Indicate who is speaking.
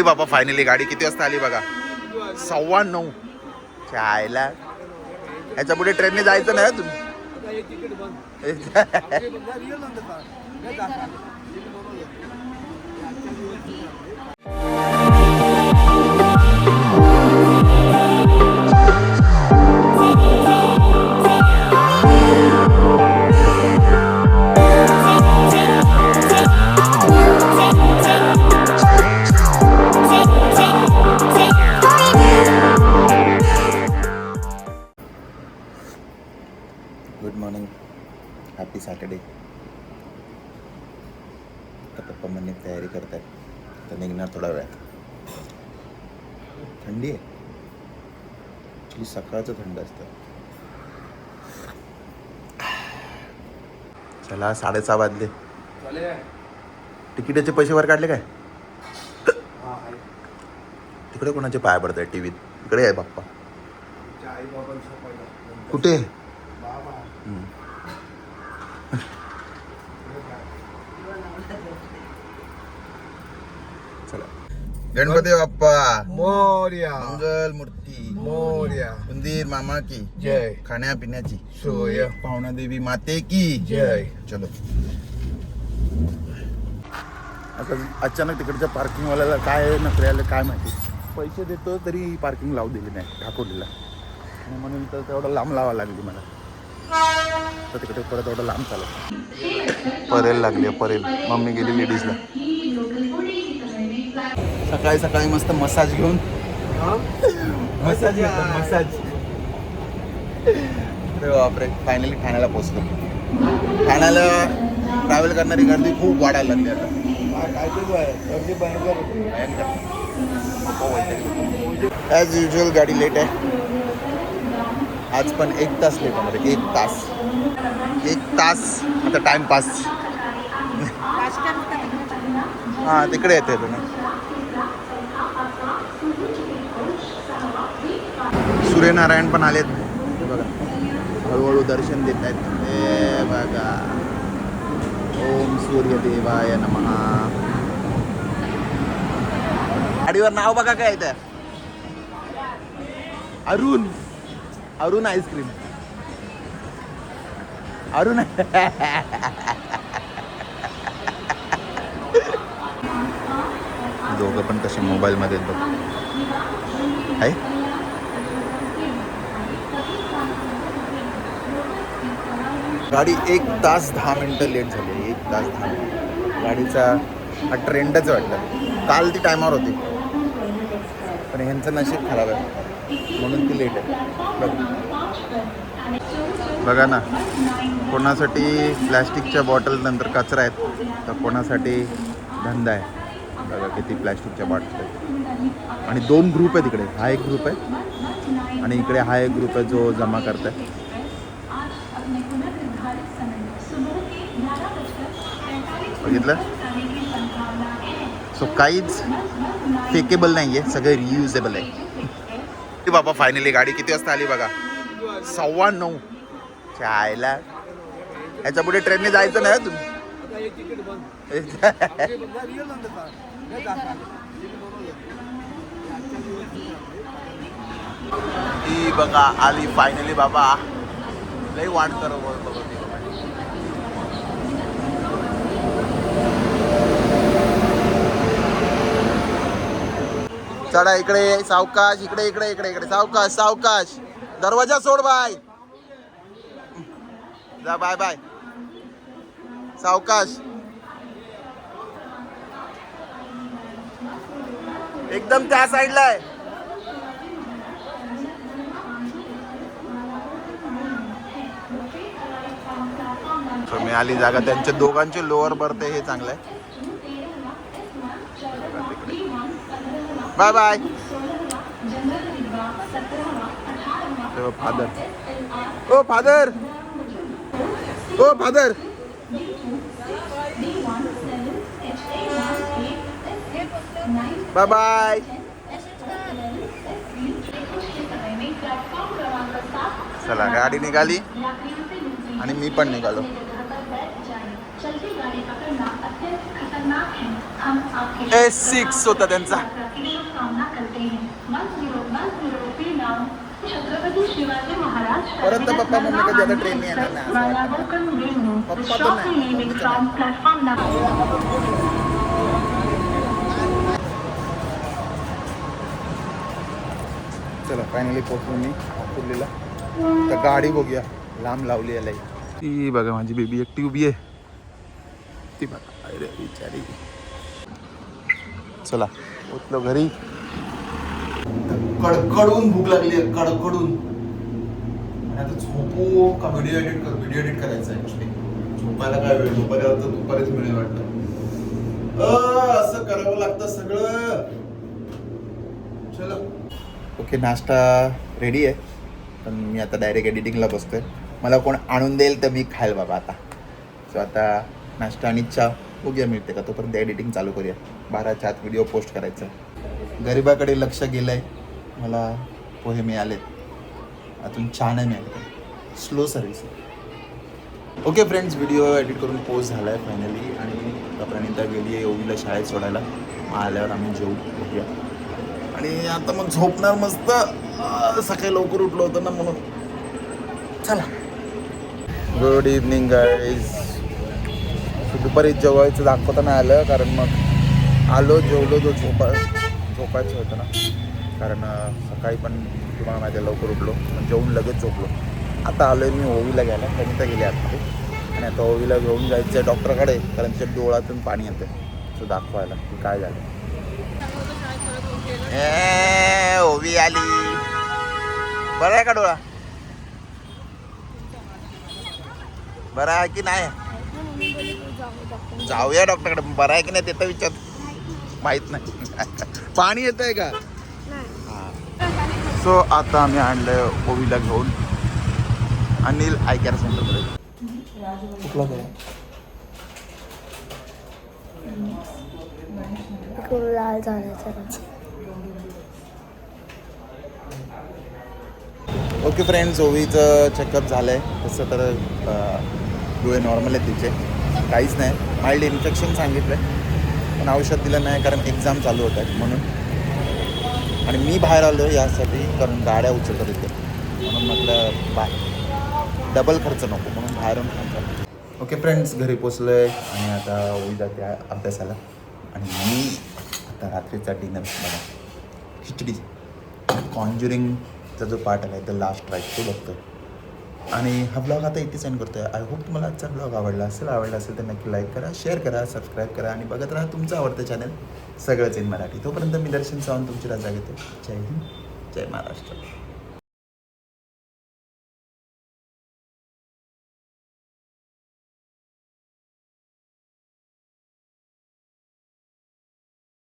Speaker 1: बाबा फायनली गाडी किती वाजता आली बघा, 9:15. चायला ह्याच्या पुढे ट्रेनने जायचं नाही तुम्ही. Good morning, happy Saturday. आता पप्पा म्हणणे तयारी करत आहेत, तर निघणार थोडा वेळात. थंडी आहे ॲक्च्युली, सकाळचं थंड असतं. चला 6:30 वाजले. तिकिटाचे पैसे वर काढले काय? तिकडे कोणाचे पाय पडत आहे टी व्हीत? इकडे आहे बाप्पा. कुठे? चला. गणपती बाप्पा
Speaker 2: मोरया,
Speaker 1: मंगल मूर्ती
Speaker 2: मोरया,
Speaker 1: उंदीर मामा की
Speaker 2: जय,
Speaker 1: खाण्यापिण्याची
Speaker 2: सोय,
Speaker 1: पाहुणा देवी माते की
Speaker 2: जय.
Speaker 1: चलो. आता अचानक तिकडच्या पार्किंगवाल्याला काय नखरे आले काय माहिती, पैसे देतो तरी पार्किंग लावू दिली नाही ठाकोलीला, आणि म्हणून तर तेवढं लांब लावा लागली मला. तर तिकडे परत एवढं लांब चालत. परेल लागली परेल. मम्मी गेली लेडीजला. सकाळी सकाळी मस्त मसाज घेऊन मसाज घेतो मसाज. अरे बापरे, फायनली ठाण्याला पोहोचलो. ठाण्याला ट्रॅव्हल करणारी गर्दी खूप वाढायला लागली आता. ॲज युजल गाडी लेट आहे आज, पण 1 तास लेट आहे. 1 तास आता टाइमपास. हां तिकडे येते तुम्ही. सूर्यनारायण पण आलेत बघा, हळूहळू दर्शन देत आहेत. हे बघा, ओम सूर्यदेवाय नमः. गाडीवर नाव बघा काय आहे, अरुण. अरुण आईस्क्रीम. अरुण दोघं पण कसे मोबाईल मध्ये बघ आहे. गाडी 1 तास 10 मिनिटं लेट झाली. 1 तास 10 मिनिटं. गाडीचा हा ट्रेंडच वाटलं. काल ती टायमावर होती, पण ह्यांचं नशीब खराब आहे म्हणून ती लेट आहे. बघा ना, कोणासाठी प्लॅस्टिकच्या बॉटल नंतर कचरा आहेत, तर कोणासाठी धंदा आहे. बघा किती प्लॅस्टिकच्या बॉटल आहेत. आणि 2 ग्रुप आहे तिकडे. हा एक ग्रुप आहे आणि इकडे हा एक ग्रुप आहे जो जमा करत आहे. बघितलं? सो काहीच फेकेबल नाही आहे, सगळं रियुजेबल आहे. बाबा फायनली गाडी किती वाजता आली बघा, 9:15. चायला ह्याच्या पुढे ट्रेनने जायचं नाही तुम्ही. ती बघा आली फायनली बाबा. लई वाट कर बघ. चढा इकडे सावकाश. इकडे इकडे इकडे इकडे सावकाश सावकाश. दरवाजा सोड बाय. जा बाय बाय. सावकाश. एकदम त्या साईडला आहे. मिळाली जागा. त्यांच्या दोघांचे लोअर बर्थ हे चांगलं आहे. Bye bye. Father. Oh father. Oh father. Bye bye. चला गाडी निघाली आणि मी पण निघालो. S6 होता त्यांचा.
Speaker 3: छत्रपती शिवाजी महाराज
Speaker 1: परत तर पप्पा मम्मी कधी आता ट्रेनने येणार नाही असं वाटतं. पप्पा तर नाही, मम्मीचं नाही. चला फायनली पोहोचलो मी नागपूरलीला. तर गाडी बघूया लांब लावली याला. ती बघा माझी बेबी एकटी उभी आहे. ती बघा अरे बिचारी. चला पोचलो घरी. कडकडून भूक लागली आहे, कडकडून. आणि आता झोपू का व्हिडिओ एडिट करायचा आहे ऍक्च्युली. झोपायला काय वेळ, झोपायला तर दुपारीच मिळेल वाटतं. असं करावं लागतं सगळं. चलो ओके, नाश्ता रेडी आहे. पण मी आता डायरेक्ट एडिटिंगला बसतोय. मला कोण आणून देईल तर मी खाईल बाबा आता. सो आता नाश्ता आणि चहा बघूया मिळते का, तोपर्यंत एडिटिंग चालू करूया. 12च्या आत व्हिडिओ पोस्ट करायचा. गरिबाकडे लक्ष गेलं आहे. मला पोहे मिळालेत, अजून चहा नाही मिळाले. स्लो सर्व्हिस आहे. ओके फ्रेंड्स, व्हिडिओ एडिट करून पोस्ट झाला आहे फायनली. आणि प्रणिता गेली आहे ओवीला शाळेत सोडायला. आल्यावर आम्ही जेवू बघूया. आणि आता मग झोपणार मस्त. सकाळी लवकर उठलो होतं ना म्हणून. चला गुड इव्हनिंग गाईज. दुपारी जेवायचं दाखवता नाही आलं, कारण मग आलो जेवलो जो झोपायचं होतं ना. कारण सकाळी पण तुम्हाला माहिती आहे लवकर उठलो, पण जेवून लगेच झोपलो. आता आलो आहे मी ओवीला घ्यायला. प्रणिता गेली आतमध्ये. आणि आता ओवीला घेऊन जायचं आहे डॉक्टरकडे, कारण तिच्या डोळ्यातून पाणी येतं. सो दाखवायला की काय झालं. ओवी आली. बरं आहे का डोळा? बरं आहे की नाही? जाऊया डॉक्टरकडे. बरं आहे की नाही ते तर विचार. माहित नाही. पाणी येत आहे का? सो आता आम्ही आणलं ओवीला घेऊन अनिल आय केअर सेंटरकडे. कुठला काय
Speaker 3: लाल झाला.
Speaker 1: ओके फ्रेंड्स, ओवीचं चेकअप झालं आहे. तसं तर डोळे नॉर्मल आहेत तिचे, काहीच नाही. माइल्ड इन्फेक्शन सांगितलं आहे, पण औषध दिलं नाही कारण एक्झाम चालू होत आहेत म्हणून. आणि मी बाहेर आलो यासाठी, कारण गाड्या उचलतात इथे, म्हणून म्हटलं डबल खर्च नको म्हणून बाहेरून खायचं. ओके फ्रेंड्स, घरी पोचलो आहे आणि आता ओवी जाते अभ्यासाला. आणि मी आता रात्रीचा डिनर बघा, खिचडी. कॉन्ज्युरिंगचा जो पार्ट आहे द लास्ट ट्राय तो बघतो. आणि हा ब्लॉग आता इथे सेंड करतो आहे. आय होप तुम्हाला आजचा ब्लॉग आवडला असेल तर नक्की लाईक करा, शेअर करा, सबस्क्राईब करा आणि बघत राहा तुमचं आवडतं चॅनल सगळंच इन मराठी. तोपर्यंत मी दर्शन सावंत तुमची रजा घेतो. जय हिंद, जय महाराष्ट्र.